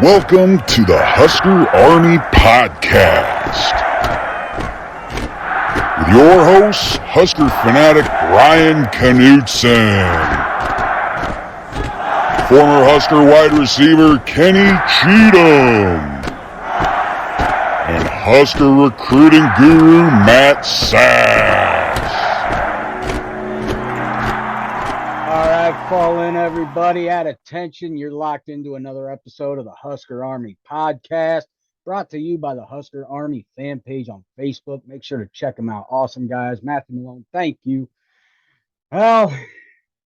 Welcome to the Husker Army Podcast with your host, Husker fanatic Ryan Knutson, former Husker wide receiver Kenny Cheatham, and Husker recruiting guru Matt Sass. Fall in, everybody. At attention, you're locked into another episode of the Husker Army Podcast, brought to you by the Husker Army fan page on Facebook. Make sure to check them out. Awesome guys. Matthew Malone, thank you. Well,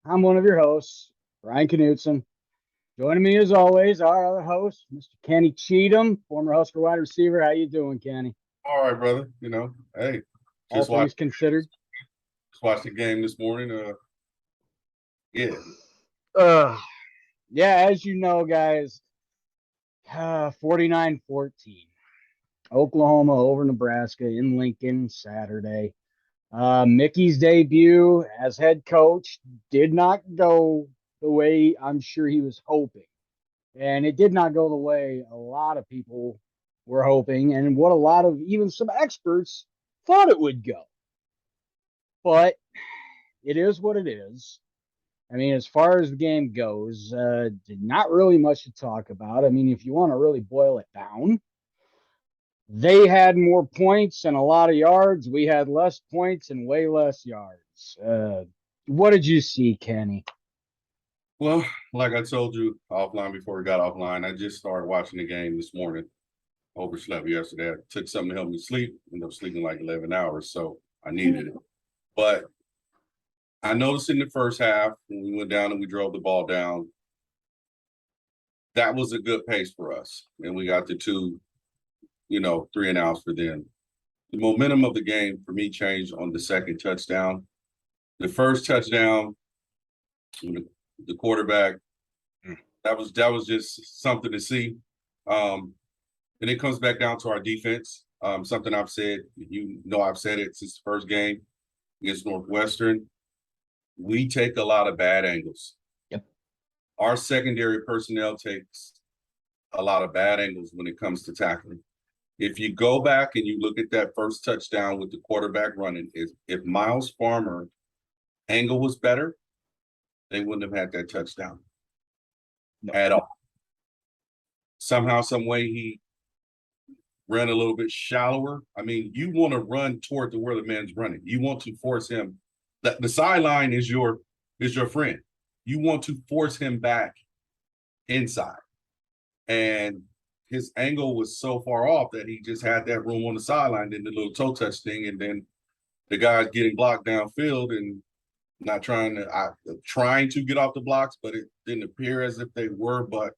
I'm one of your hosts, Ryan Knutson. Joining me as always, our other host, Mr. Kenny Cheatham, former Husker wide receiver. How you doing, Kenny? All right, brother. Hey, all things considered. Just watched the game this morning. Yeah, as you know, guys, 49-14. Oklahoma over Nebraska in Lincoln Saturday. Mickey's debut as head coach did not go the way I'm sure he was hoping. And it did not go the way a lot of people were hoping, and what a lot of even some experts thought it would go. But it is what it is. I mean, as far as the game goes, not really much to talk about. I mean, if you want to really boil it down, they had more points and a lot of yards. We had less points and way less yards. What did you see, Kenny? Well, like I told you offline before we got offline, I just started watching the game this morning. Overslept yesterday. I took something to help me sleep. Ended up sleeping like 11 hours, so I needed it. But I noticed in the first half, when we went down and we drove the ball down, that was a good pace for us. And we got the 3 and outs for them. The momentum of the game for me changed on the second touchdown. The first touchdown, the quarterback, that was just something to see. And it comes back down to our defense. Something I've said, I've said it since the first game against Northwestern. We take a lot of bad angles. Yep. Our secondary personnel takes a lot of bad angles when it comes to tackling. If you go back and you look at that first touchdown with the quarterback running, if Miles Farmer angle was better, they wouldn't have had that touchdown at all. Somehow, some way, he ran a little bit shallower. I mean, you want to run toward where the man's running. You want to force him. The sideline is your friend. You want to force him back inside. And his angle was so far off that he just had that room on the sideline, then the little toe touch thing, and then the guys getting blocked downfield and not trying to get off the blocks, but it didn't appear as if they were. But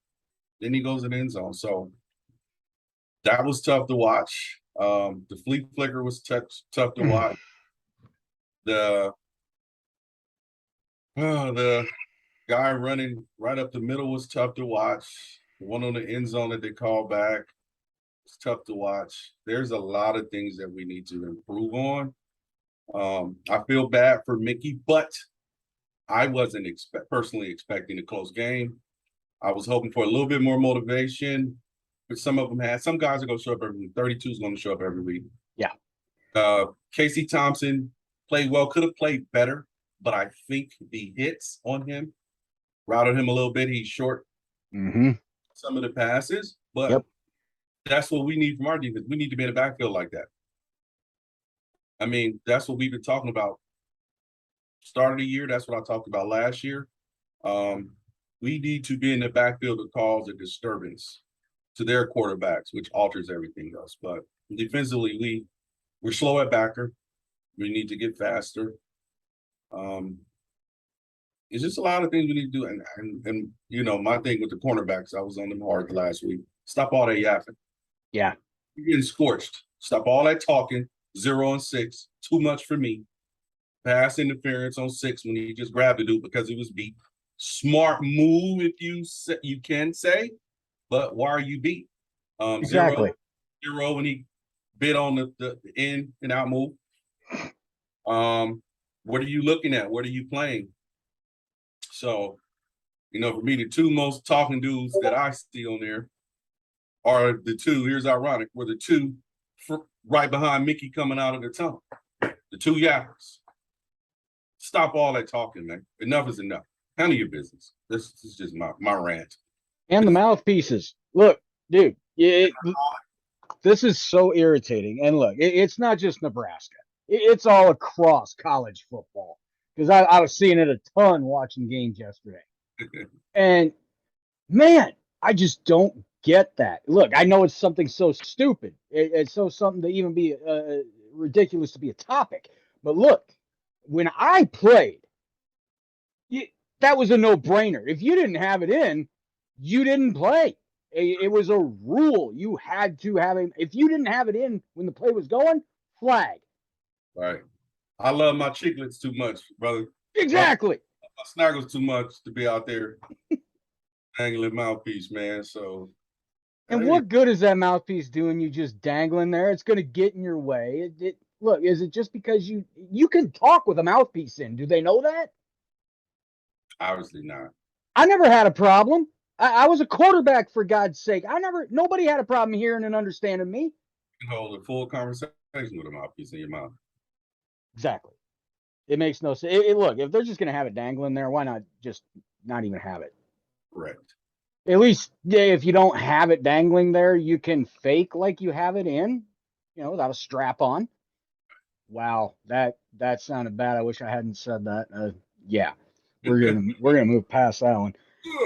then he goes in the end zone. So that was tough to watch. The flea flicker was tough to watch. The guy running right up the middle was tough to watch. The one on the end zone that they called back was tough to watch. There's a lot of things that we need to improve on. I feel bad for Mickey, but I wasn't personally expecting a close game. I was hoping for a little bit more motivation, but some of them had. Some guys are going to show up every week. 32 is going to show up every week. Yeah. Casey Thompson played well, could have played better, but I think the hits on him routed him a little bit. He's short some of the passes, but That's what we need from our defense. We need to be in the backfield like that. I mean, that's what we've been talking about. Start of the year, that's what I talked about last year. We need to be in the backfield to cause a disturbance to their quarterbacks, which alters everything else. But defensively, we're slow at backer. We need to get faster. It's just a lot of things we need to do. And my thing with the cornerbacks, I was on them hard last week. Stop all that yapping. Yeah. You're getting scorched. Stop all that talking. 0 and 6. Too much for me. Pass interference on 6 when he just grabbed the dude because he was beat. Smart move if you can say, but why are you beat? Exactly. 0 when he bit on the in and out move. What are you looking at? What are you playing? So, for me, the two most talking dudes that I see on there are the two. Here's ironic: were the two right behind Mickey coming out of the tunnel. The two yappers. Stop all that talking, man. Enough is enough. Handle your business. This is just my rant. And the mouthpieces. Look, dude, this is so irritating. And look, it's not just Nebraska. It's all across college football. Because I was seeing it a ton watching games yesterday. And man, I just don't get that. Look, I know it's something so stupid. It's so something to even be ridiculous to be a topic. But look, when I played, that was a no-brainer. If you didn't have it in, you didn't play. It was a rule. You had to have it. If you didn't have it in when the play was going, flag. Right. I love my chiclets too much, brother. Exactly. My snaggles too much to be out there dangling mouthpiece, man. So. And what good is that mouthpiece doing you just dangling there? It's going to get in your way. Look, is it just because you can talk with a mouthpiece in? Do they know that? Obviously not. I never had a problem. I was a quarterback, for God's sake. Nobody had a problem hearing and understanding me. You can hold a full conversation with a mouthpiece in your mouth. Exactly. It makes no sense. Look, if they're just going to have it dangling there, why not just not even have it? Correct. At least if you don't have it dangling there, you can fake like you have it in, without a strap on. Wow, that sounded bad. I wish I hadn't said that. Yeah, we're gonna move past that one.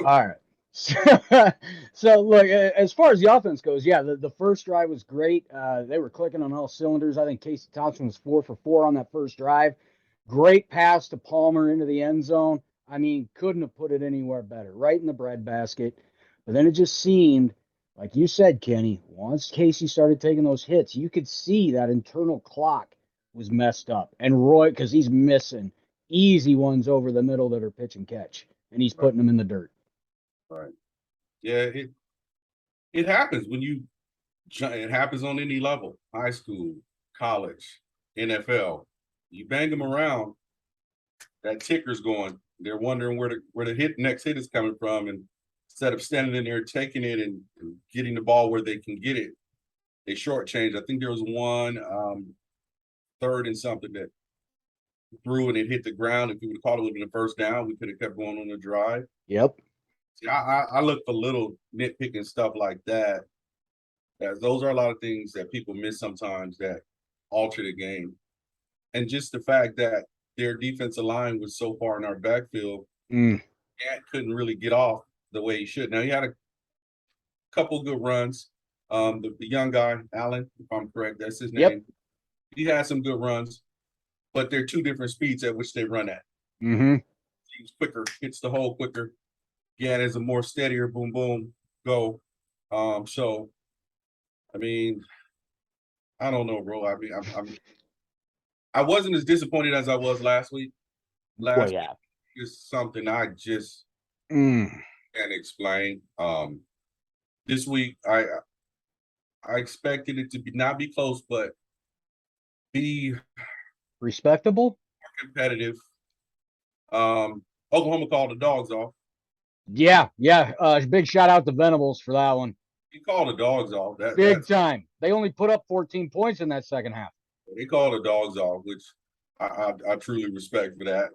All right. So look, as far as the offense goes, yeah, the first drive was great. They were clicking on all cylinders. I think Casey Thompson was 4 for 4 on that first drive. Great pass to Palmer into the end zone. I mean, couldn't have put it anywhere better. Right in the breadbasket. But then it just seemed, like you said, Kenny, once Casey started taking those hits, you could see that internal clock was messed up. And Roy, because he's missing easy ones over the middle that are pitch and catch, and he's putting them in the dirt. Right. Yeah, it happens when it happens on any level, high school, college, NFL. You bang them around, that ticker's going. They're wondering where the next hit is coming from, and instead of standing in there taking it and getting the ball where they can get it, they shortchange. I think there was one 3rd and something that threw and it hit the ground. If we would have caught it, would have been the first down. We could have kept going on the drive. Yep. See, I look for little nitpicking stuff like that. Those are a lot of things that people miss sometimes that alter the game. And just the fact that their defensive line was so far in our backfield, Ant couldn't really get off the way he should. Now, he had a couple good runs. The young guy, Allen, if I'm correct, that's his name. Yep. He had some good runs, but they're two different speeds at which they run at. Mm-hmm. He's quicker, hits the hole quicker. Yeah, there's a more steadier boom, boom, go. So, I mean, I don't know, bro. I mean, I wasn't as disappointed as I was last week. Last week is something I just can't explain. This week, I expected it to not be close, but be respectable, competitive. Oklahoma called the dogs off. Yeah. Big shout out to Venables for that one. He called the dogs off. Big time. They only put up 14 points in that second half. They called the dogs off, which I truly respect for that.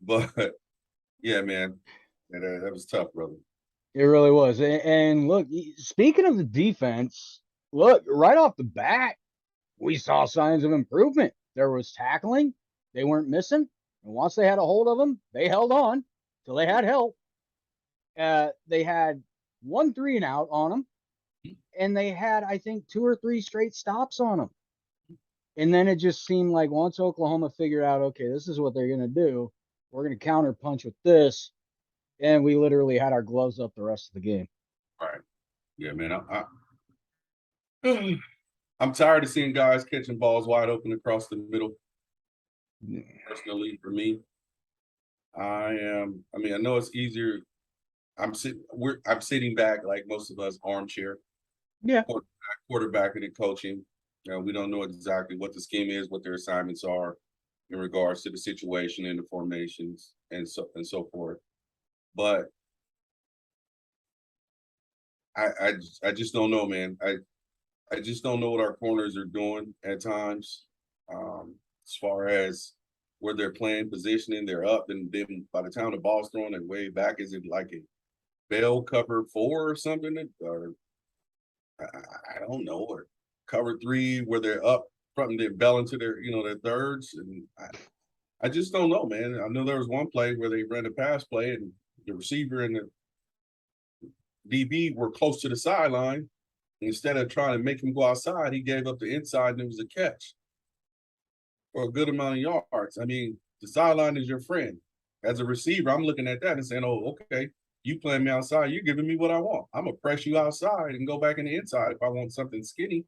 But yeah, man, that was tough, brother. It really was. And look, speaking of the defense, look, right off the bat, we saw signs of improvement. There was tackling. They weren't missing. And once they had a hold of them, they held on till they had help. They had 1 3-and-out on them. And they had, I think, 2 or 3 straight stops on them. And then it just seemed like once Oklahoma figured out, okay, this is what they're going to do, we're going to counter punch with this. And we literally had our gloves up the rest of the game. All right. Yeah, man. I'm tired of seeing guys catching balls wide open across the middle. Personally, for me, I know it's easier. I'm sitting back like most of us, armchair. Yeah. Quarterbacking and coaching. We don't know exactly what the scheme is, what their assignments are in regards to the situation and the formations and so forth. But I just don't know, man. I just don't know what our corners are doing at times. As far as where they're playing positioning, they're up, and then by the time the ball's thrown and way back, is it like a bell cover 4 or something? Or I don't know, or cover 3 where they're up front and they're bell into their their thirds, and I just don't know, man. I know there was one play where they ran a pass play and the receiver and the DB were close to the sideline. Instead of trying to make him go outside, he gave up the inside and it was a catch for a good amount of yards. I mean, the sideline is your friend. As a receiver, I'm looking at that and saying, oh, okay, you playing me outside, you're giving me what I want. I'm gonna press you outside and go back in the inside if I want something skinny.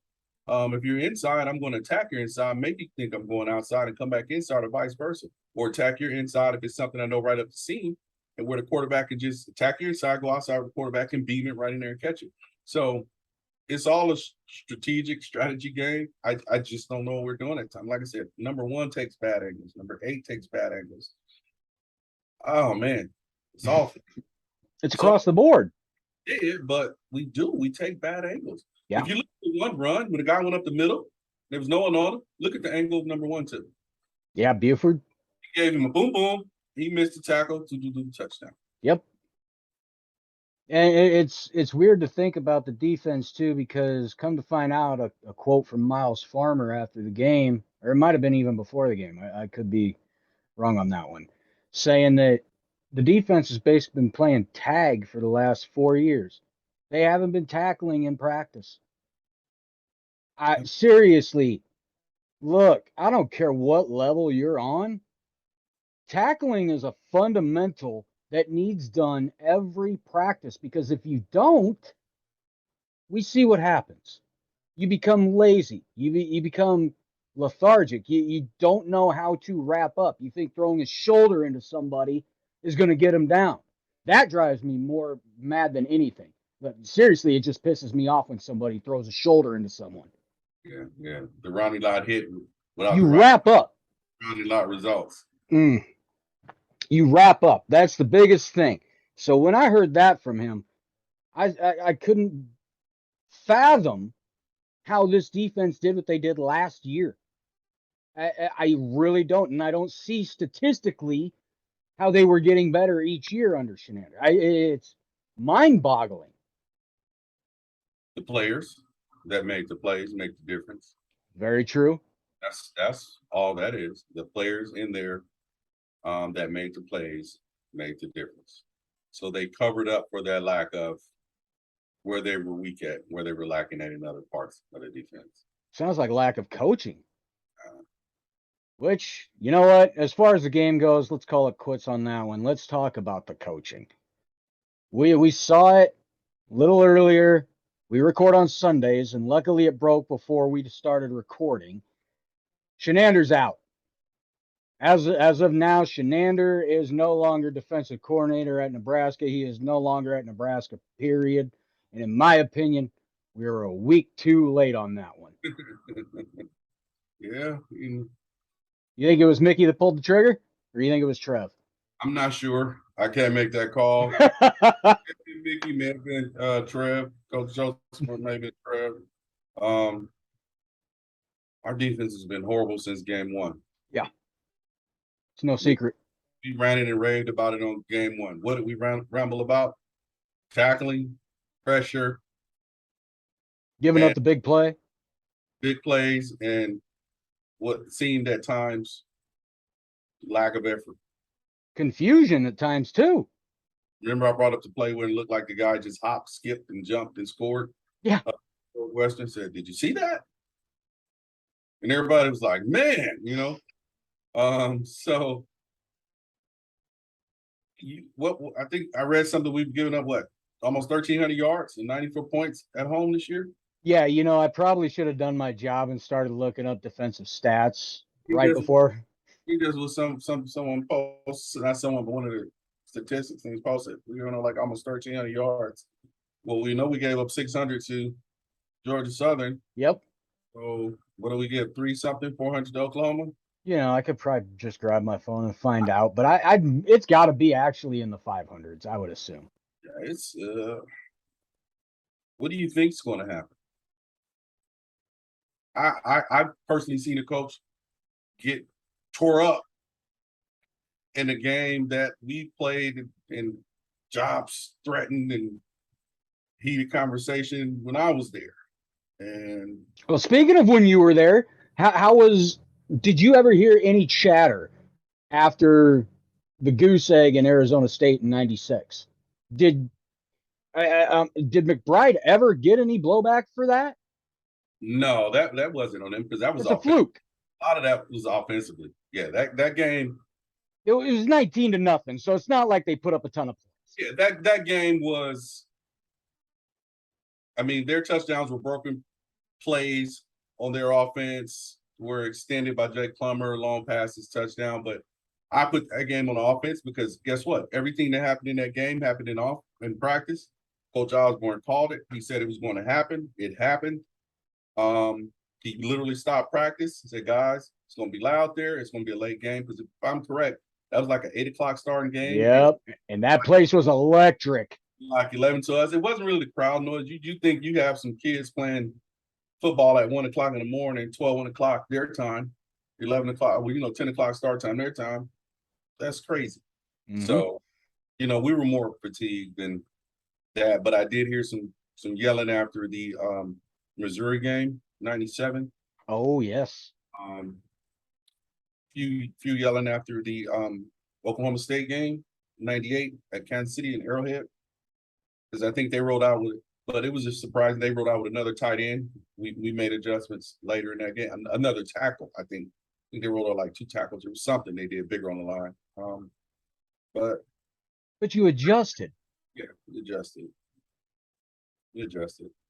If you're inside, I'm going to attack your inside, make you think I'm going outside and come back inside or vice versa. Or attack your inside if it's something I know right up the seam and where the quarterback can just attack your inside, go outside with the quarterback and beam it right in there and catch it. So it's all a strategy game. I just don't know what we're doing at time. Like I said, number 1 takes bad angles. Number 8 takes bad angles. Oh man, it's awful. It's across the board. Yeah, but we take bad angles. Yeah. If you look at one run when the guy went up the middle, there was no one on him. Look at the angle of number 1 too. Yeah, Buford. He gave him a boom boom. He missed the tackle to do the touchdown. Yep. And it's weird to think about the defense too, because come to find out, a quote from Miles Farmer after the game, or it might have been even before the game. I could be wrong on that one, saying that the defense has basically been playing tag for the last 4 years. They haven't been tackling in practice. I seriously, look, I don't care what level you're on. Tackling is a fundamental that needs done every practice, because if you don't, we see what happens. You become lazy. You become lethargic. You don't know how to wrap up. You think throwing a shoulder into somebody is going to get him down. That drives me more mad than anything. But seriously, it just pisses me off when somebody throws a shoulder into someone. Yeah. The Ronnie Lott hit without You the wrap up. Ronnie Lott results. You wrap up. That's the biggest thing. So when I heard that from him, I couldn't fathom how this defense did what they did last year. I really don't, and I don't see statistically how they were getting better each year under Chinander. It's mind-boggling. The players that make the plays make the difference. Very true. That's all that is. The players in there that made the plays made the difference. So they covered up for that lack of where they were weak at, where they were lacking at in other parts of the defense. Sounds like lack of coaching. Which, you know what? As far as the game goes, let's call it quits on that one. Let's talk about the coaching. We saw it a little earlier. We record on Sundays, and luckily it broke before we started recording. Chinander's out. As of now, Chinander is no longer defensive coordinator at Nebraska. He is no longer at Nebraska, period. And in my opinion, we were a week too late on that one. Yeah. You think it was Mickey that pulled the trigger, or you think it was Trev? I'm not sure. I can't make that call. Mickey may have been Trev. Coach Joseph may have been Trev. Our defense has been horrible since game 1. Yeah. It's no secret. We ran it and raved about it on game 1. What did we ramble about? Tackling, pressure, Giving up the big play. big plays, and what seemed at times lack of effort. Confusion at times too. Remember, I brought up the play where it looked like the guy just hopped, skipped, and jumped and scored? Yeah. Western said, "Did you see that?" And everybody was like, "Man, you know." So I think I read something, we've given up almost 1,300 yards and 94 points at home this year. Yeah, I probably should have done my job and started looking up defensive stats before. He just was someone posted, not someone, but one of the statistics things posted. We were like almost 1,300 yards. Well, we know we gave up 600 to Georgia Southern. Yep. So what do we get? 400 to Oklahoma? I could probably just grab my phone and find out, but it's got to be actually in the 500s, I would assume. Yeah, it's What do you think's going to happen? I've personally seen a coach get tore up in a game that we played and jobs threatened and heated conversation when I was there. And Well, speaking of when you were there, did you ever hear any chatter after the goose egg in Arizona State in '96? Did did McBride ever get any blowback for that? no, that wasn't on him because that was It's a offensive. fluke. A lot of that was offensively. Yeah, that game. It was 19-0, so it's not like they put up a ton of points. Yeah, that game was. I mean, their touchdowns were broken plays on their offense, were extended by Jake Plummer, long passes, touchdown. But I put that game on offense because guess what? Everything that happened in that game happened in practice. Coach Osborne called it. He said it was going to happen. It happened. He literally stopped practice. He said, guys, it's going to be loud there. It's going to be a late game. Because if I'm correct, that was like an 8:00 starting game. Yep. And that place was electric. Like 11 to us. It wasn't really the crowd noise. You think you have some kids playing football at 1:00 in the morning, 1:00 their time, 11:00, well, 10:00 start time, their time. That's crazy. Mm-hmm. So, we were more fatigued than that. But I did hear some yelling after the Missouri game, '97. Oh, yes. Few yelling after the Oklahoma State game, '98 at Kansas City and Arrowhead. Because I think they rolled out with, but it was just surprising they rolled out with another tight end. We made adjustments later in that game. Another tackle, I think. I think they rolled out like 2 tackles or something they did bigger on the line. But you adjusted. Yeah, adjusted.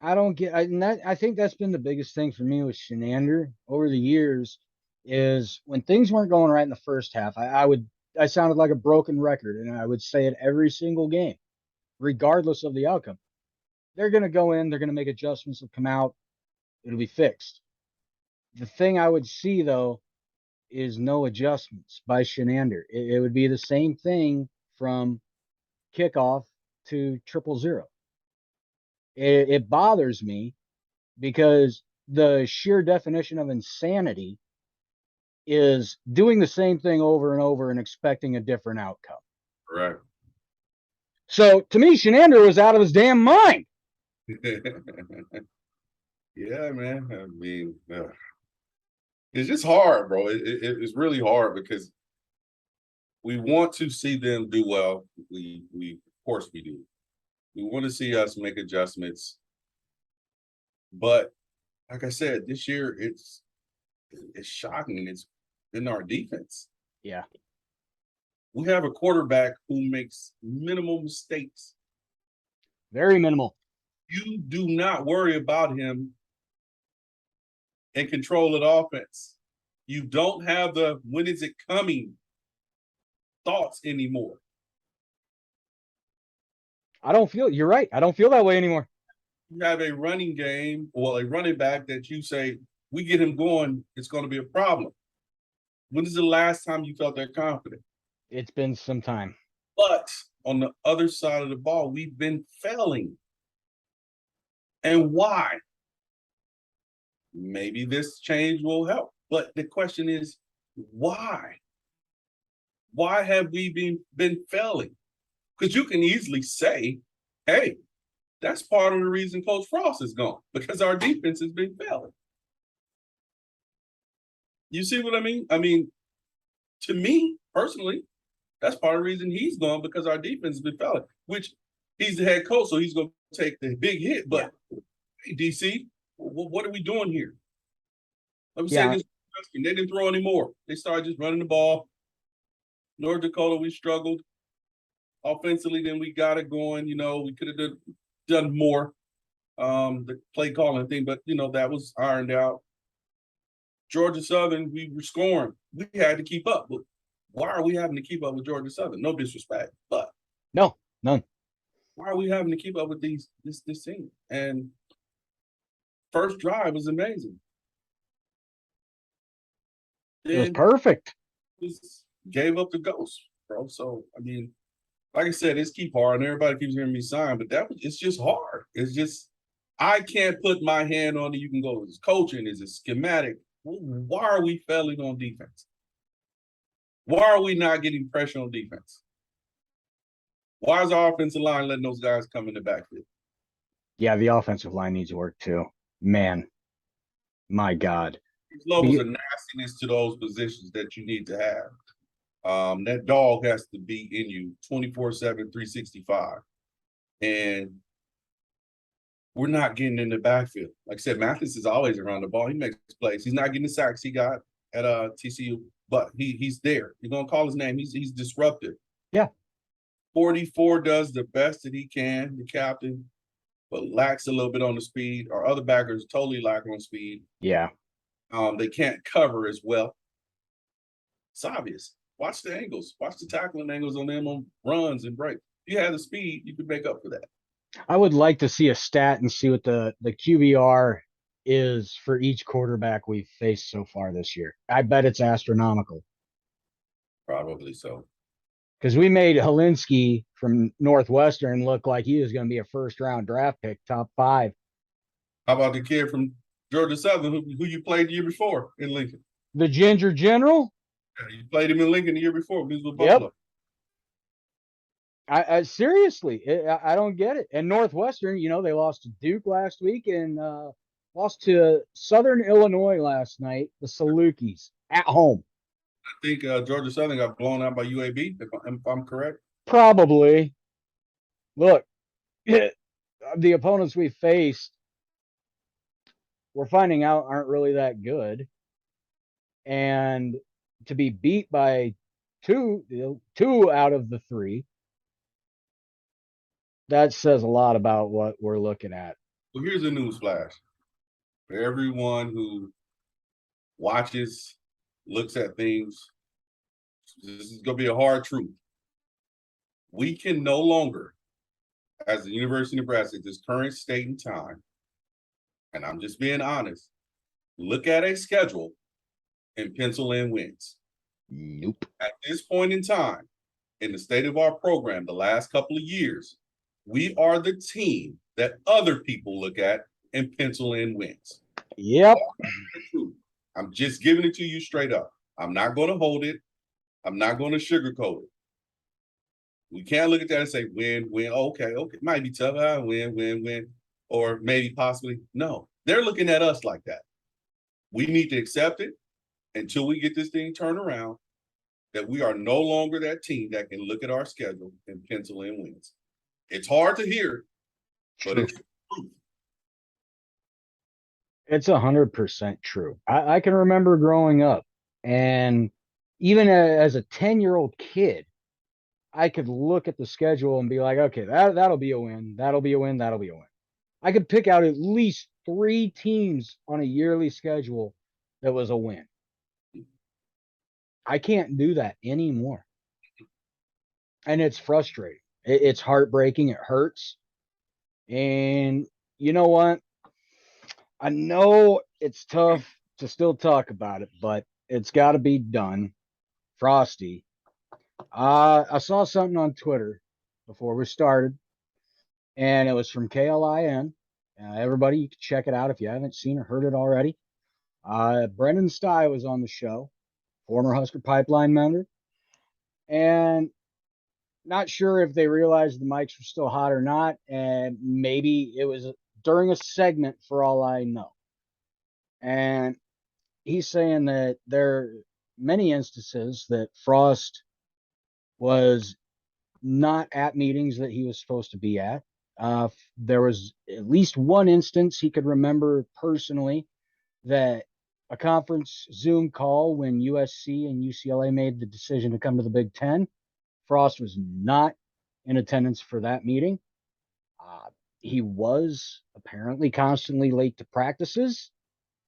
I don't get, I think that's been the biggest thing for me with Chinander over the years is when things weren't going right in the first half, I sounded like a broken record, and I would say it every single game, regardless of the outcome. They're going to go in, they're going to make adjustments, will come out, it'll be fixed. The thing I would see, though, is no adjustments by Chinander. It would be the same thing from kickoff to 000. It bothers me because the sheer definition of insanity is doing the same thing over and over and expecting a different outcome. Correct. So to me, Chinander was out of his damn mind. Yeah, man. I mean, it's just hard, bro. It's really hard because we want to see them do well. We of course we do. We want to see us make adjustments. But like I said, this year it's shocking. It's in our defense. Yeah. We have a quarterback who makes minimal mistakes. Very minimal. You do not worry about him and control of the offense. You don't have the when is it coming thoughts anymore. You're right. I don't feel that way anymore. You have a running game or a running back that you say, we get him going, it's going to be a problem. When is the last time you felt that confident? It's been some time. But on the other side of the ball, we've been failing. And why? Maybe this change will help. But the question is, why? Why have we been failing? Because you can easily say, hey, that's part of the reason Coach Frost is gone, because our defense has been failing. You see what I mean? I mean, to me, personally, that's part of the reason he's gone, because our defense has been failing, which he's the head coach, so he's going to take the big hit. But, hey, DC, what are we doing here? Let me say this. They didn't throw anymore. They started just running the ball. North Dakota, we struggled offensively. Then we got it going. We could have done more. The play calling thing, but that was ironed out. Georgia Southern, we were scoring. We had to keep up. But why are we having to keep up with Georgia Southern? No disrespect, but no, none. Why are we having to keep up with this team? And first drive was amazing. It was perfect. Just gave up the ghost, bro. So I mean, like I said, it's keep hard, and everybody keeps hearing me sign, but it's just hard. It's just I can't put my hand on it. You can go, is coaching, is it schematic? Why are we failing on defense? Why are we not getting pressure on defense? Why is our offensive line letting those guys come in the backfield? Yeah, the offensive line needs work too. Man, my God. There's levels of nastiness to those positions that you need to have. That dog has to be in you 24/7, 365. And we're not getting in the backfield. Like I said, Mathis is always around the ball. He makes plays. He's not getting the sacks he got at TCU, but he's there. You're gonna call his name. He's disruptive. Yeah. 44 does the best that he can, the captain, but lacks a little bit on the speed. Our other backers totally lack on speed. Yeah. They can't cover as well. It's obvious. Watch the angles. Watch the tackling angles on them on runs and breaks. If you have the speed, you can make up for that. I would like to see a stat and see what the QBR is for each quarterback we've faced so far this year. I bet it's astronomical. Probably so. Because we made Helinski from Northwestern look like he was going to be a first-round draft pick, top 5. How about the kid from Georgia Southern who you played the year before in Lincoln? The Ginger General? Yeah, you played him in Lincoln the year before. He was with Buffalo. Yep. I seriously, I don't get it. And Northwestern, they lost to Duke last week and lost to Southern Illinois last night, the Salukis, at home. I think Georgia Southern got blown out by UAB, if I'm correct. Probably. Look, the opponents we faced, we're finding out aren't really that good. And to be beat by two out of the 3, that says a lot about what we're looking at. Well, here's a news flash for everyone who watches, looks at things. This is going to be a hard truth. We can no longer, as the University of Nebraska, at this current state and time, and I'm just being honest, look at a schedule and pencil in wins. Nope. At this point in time, in the state of our program, the last couple of years, we are the team that other people look at and pencil in wins. Yep. I'm just giving it to you straight up. I'm not going to hold it. I'm not going to sugarcoat it. We can't look at that and say win, win. Okay. Might be tough. Win. Or maybe possibly. No, they're looking at us like that. We need to accept it until we get this thing turned around, that we are no longer that team that can look at our schedule and pencil in wins. It's hard to hear, but it's true. It's 100% true. I can remember growing up, and even as a 10-year-old kid, I could look at the schedule and be like, okay, that'll be a win. That'll be a win. That'll be a win. I could pick out at least 3 teams on a yearly schedule that was a win. I can't do that anymore. And it's frustrating. It's heartbreaking. It hurts. And you know what? I know it's tough to still talk about it, but it's got to be done. Frosty. I saw something on Twitter before we started, and it was from KLIN. Everybody, you can check it out if you haven't seen or heard it already. Brendan Stye was on the show, former Husker Pipeline member, and not sure if they realized the mics were still hot or not, and maybe it was during a segment for all I know. And he's saying that there are many instances that Frost was not at meetings that he was supposed to be at. There was at least one instance he could remember personally that a conference Zoom call when USC and UCLA made the decision to come to the Big Ten, Frost was not in attendance for that meeting. He was apparently constantly late to practices,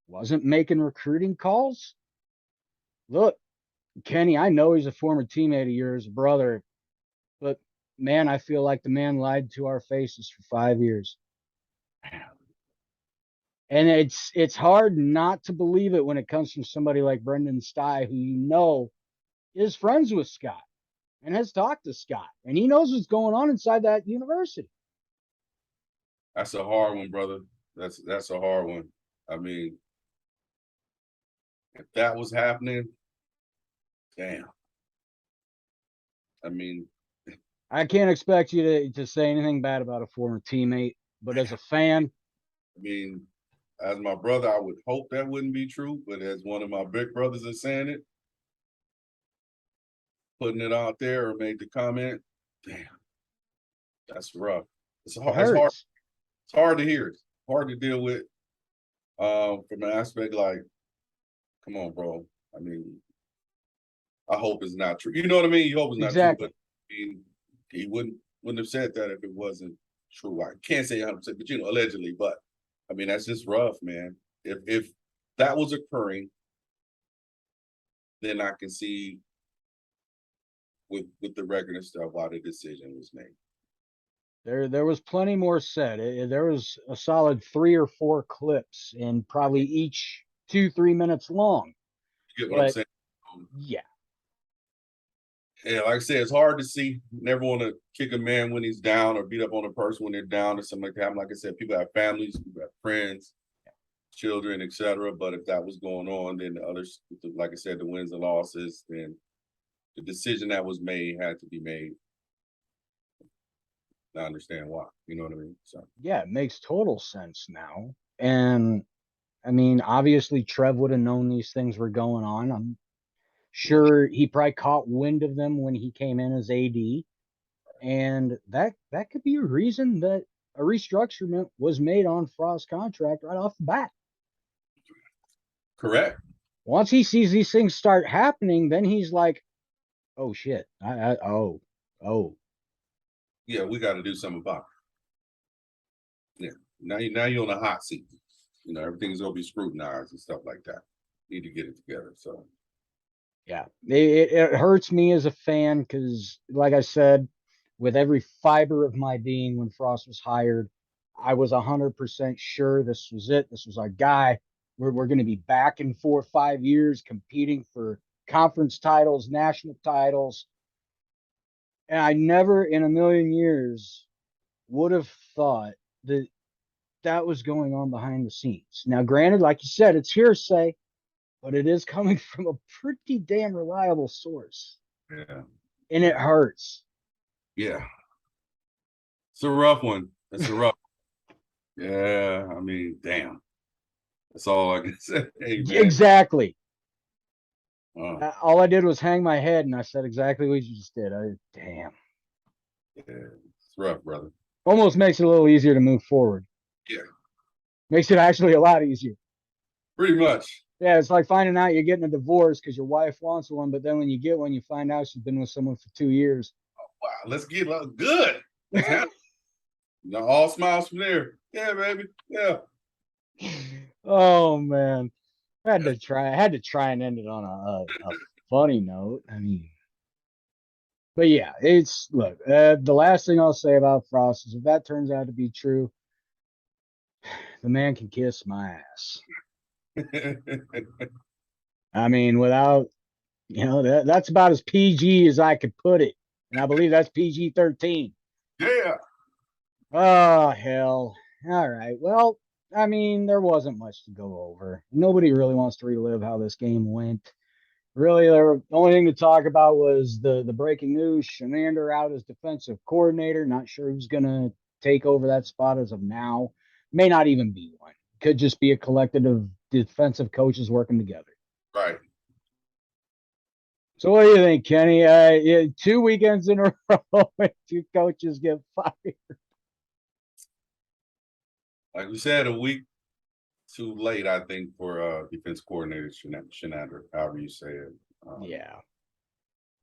wasn't making recruiting calls. Look, Kenny, I know he's a former teammate of yours, brother, but man, I feel like the man lied to our faces for 5 years. And it's hard not to believe it when it comes from somebody like Brendan Stye, who is friends with Scott and has talked to Scott, and he knows what's going on inside that university. That's a hard one, brother. That's a hard one. I mean, if that was happening, damn. I mean, I can't expect you to say anything bad about a former teammate, but as a fan, as my brother, I would hope that wouldn't be true. But as one of my big brothers is saying it, putting it out there or made the comment, damn, that's rough. It's it hard. It's hard. hurts. It's hard to hear. It's hard to deal with. From an aspect like, come on, bro. I mean, I hope it's not true. You know what I mean? You hope it's not Exactly. true, but he wouldn't have said that if it wasn't true. I can't say 100%, but allegedly. But I mean, that's just rough, man. If that was occurring, then I can see with the record and stuff why the decision was made. There was plenty more said. There was a solid 3 or 4 clips, and probably each 2-3 minutes long. You get what I'm saying? Yeah. Yeah, like I said, it's hard to see. Never want to kick a man when he's down or beat up on a person when they're down or something like that. Like I said, people have families, people have friends, children, etc. But if that was going on, then the others, like I said, the wins and losses, then the decision that was made had to be made. I understand why. You know what I mean? So Yeah, it makes total sense now. And I mean, obviously Trev would have known these things were going on. I'm sure he probably caught wind of them when he came in as AD. And that could be a reason that a restructuring was made on Frost's contract right off the bat. correct. Once he sees these things start happening, then he's like, "Oh shit! Oh." Yeah, we got to do something about it. Yeah, now you're on a hot seat. You know, everything's gonna be scrutinized and stuff like that. Need to get it together. So Yeah, it hurts me as a fan because, like I said, with every fiber of my being, when Frost was hired, I was 100% sure this was it. This was our guy. We're going to be back in 4 or 5 years competing for conference titles, national titles. And I never in a million years would have thought that that was going on behind the scenes. Now, granted, like you said, it's hearsay, but it is coming from a pretty damn reliable source. yeah, And it hurts. yeah. It's a rough one. It's a rough. Yeah, I mean, damn. That's all I can say. Hey, man. Exactly. All I did was hang my head, and I said exactly what you just did. Damn. Yeah, it's rough, brother. Almost makes it a little easier to move forward. Yeah. Makes it actually a lot easier. Pretty much. Yeah, it's like finding out you're getting a divorce because your wife wants one, but then when you get one, you find out she's been with someone for 2 years. Oh, wow, let's get good. All smiles from there. Yeah, baby. Yeah. Oh man, I had to try and end it on a funny note. I mean, but yeah, it's look. The last thing I'll say about Frost is if that turns out to be true, the man can kiss my ass. I mean, without that's about as PG as I could put it, and I believe that's PG-13. Yeah. Oh hell! All right. Well, I mean, there wasn't much to go over. Nobody really wants to relive how this game went. Really, the only thing to talk about was the breaking news: Chinander out as defensive coordinator. Not sure who's gonna take over that spot as of now. May not even be one. Could just be a collective of defensive coaches working together. Right. So, what do you think, Kenny? 2 weekends in a row, and 2 coaches get fired. Like we said, a week too late, I think, for defense coordinator Chinander, however you say it.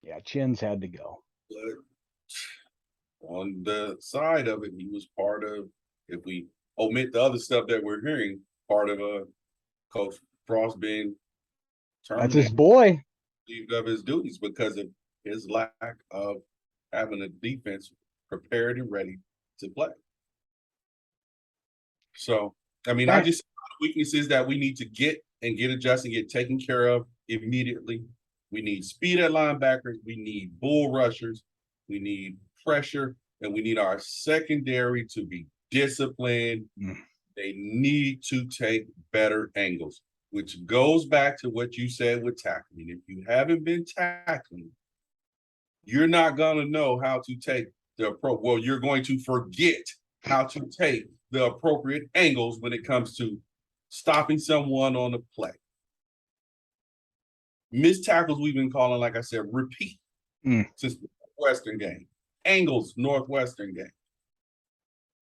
Yeah, Chins had to go. But on the side of it, he was part of, if we omit the other stuff that we're hearing, part of Coach Frost being That's his terminated boy. of his duties because of his lack of having a defense prepared and ready to play. So, I mean, I just weaknesses that we need to get adjusted and get taken care of immediately. We need speed at linebackers. We need bull rushers. We need pressure, and we need our secondary to be disciplined They need to take better angles, which goes back to what you said with tackling. If you haven't been tackling, you're not going to know how to take you're going to forget how to take the appropriate angles when it comes to stopping someone on the play. Missed tackles we've been calling, like I said, repeat since the Northwestern game. Angles, Northwestern game.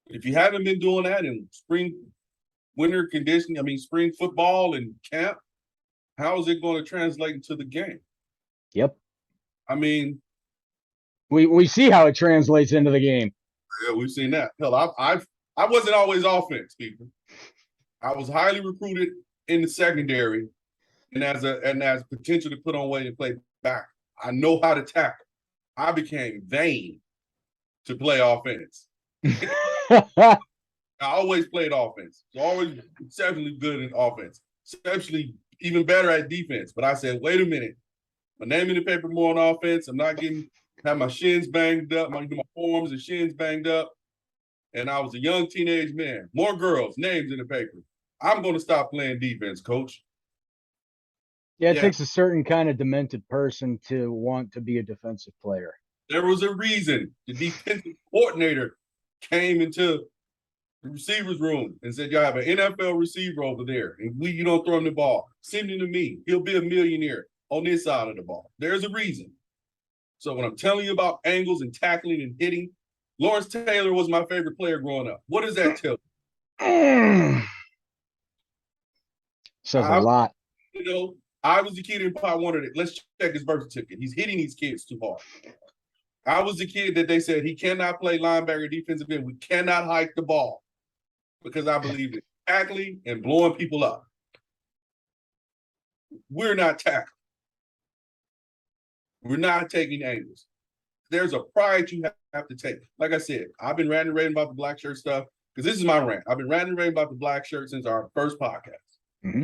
If you haven't been doing that in winter conditioning, spring football and camp, how is it going to translate into the game? Yep. We see how it translates into the game. Yeah, we've seen that. Hell, I wasn't always offense, people. I was highly recruited in the secondary, and as potential to put on weight and play back. I know how to tackle. I became vain to play offense. I always played offense. So always exceptionally good in offense. Exceptionally even better at defense. But I said, wait a minute. My name in the paper more on offense. I'm not have my shins banged up. My forearms and shins banged up. And I was a young teenage man. More girls, names in the paper. I'm going to stop playing defense, coach. Yeah, it takes a certain kind of demented person to want to be a defensive player. There was a reason the defensive coordinator came into the receiver's room and said, y'all have an NFL receiver over there, and you don't throw him the ball. Send him to me. He'll be a millionaire on this side of the ball. There's a reason. So when I'm telling you about angles and tackling and hitting, Lawrence Taylor was my favorite player growing up. What does that tell you? Says a lot. I was the kid in part wanted it. Let's check his birth certificate. He's hitting these kids too hard. I was the kid that they said he cannot play linebacker defensive end. We cannot hike the ball because I believe in tackling and blowing people up. We're not tackling. We're not taking angles. There's a pride you have to take. Like I said, I've been ranting and raving about the black shirt stuff because this is my rant. I've been ranting and raving about the black shirt since our first podcast. Mm-hmm.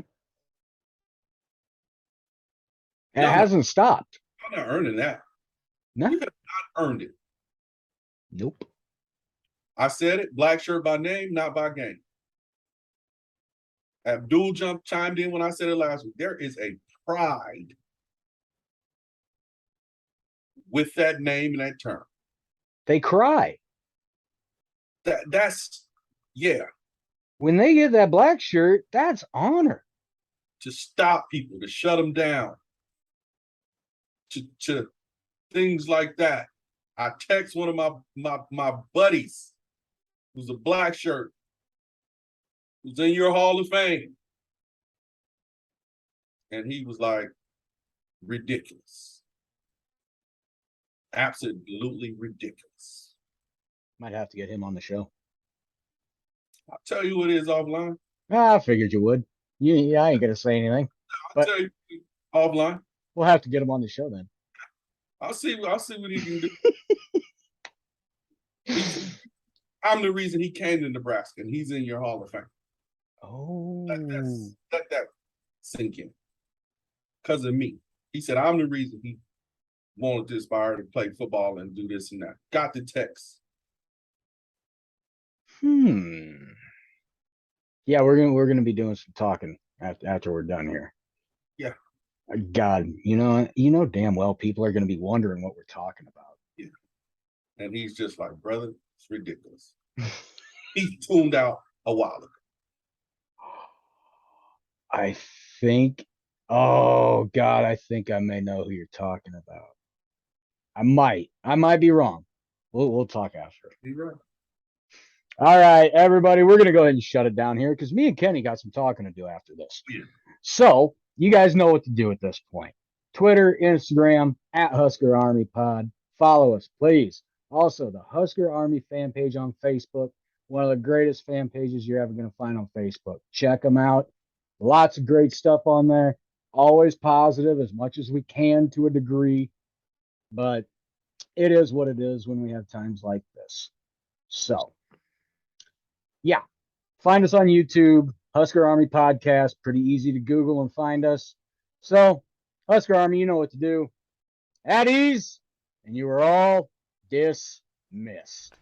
And it hasn't stopped. I'm not earning that. No. You have not earned it. Nope. I said it, black shirt by name, not by game. Abdul chimed in when I said it last week. There is a pride with that name and that term. They cry. That's When they get that black shirt, that's honor. To stop people, to shut them down, to things like that. I text one of my buddies who's a black shirt, who's in your Hall of Fame. And he was like, ridiculous. Absolutely ridiculous. Might have to get him on the show. I'll tell you what it is offline. I figured you would. I ain't gonna say anything. I'll tell you offline. We'll have to get him on the show then. I'll see what he can do. I'm the reason he came to Nebraska, and he's in your Hall of Fame. Oh. Let that sink in. Because of me. He said, I'm the reason he wanted to aspire to play football and do this and that. Got the text. Yeah, we're gonna be doing some talking after we're done here. Yeah. God, you know damn well people are gonna be wondering what we're talking about. Yeah. And he's just like, brother, it's ridiculous. He tuned out a while ago. I think I think I may know who you're talking about. I might be wrong. We'll talk after. You're right. All right, everybody, we're gonna go ahead and shut it down here because me and Kenny got some talking to do after this. Yeah. So you guys know what to do at this point. Twitter, Instagram, @Husker Army Pod. Follow us, please. Also, the Husker Army fan page on Facebook. One of the greatest fan pages you're ever going to find on Facebook. Check them out. Lots of great stuff on there. Always positive as much as we can to a degree. But it is what it is when we have times like this. So, yeah. Find us on YouTube. Husker Army Podcast. Pretty easy to Google and find us. So, Husker Army, you know what to do. At ease. And you are all dismissed.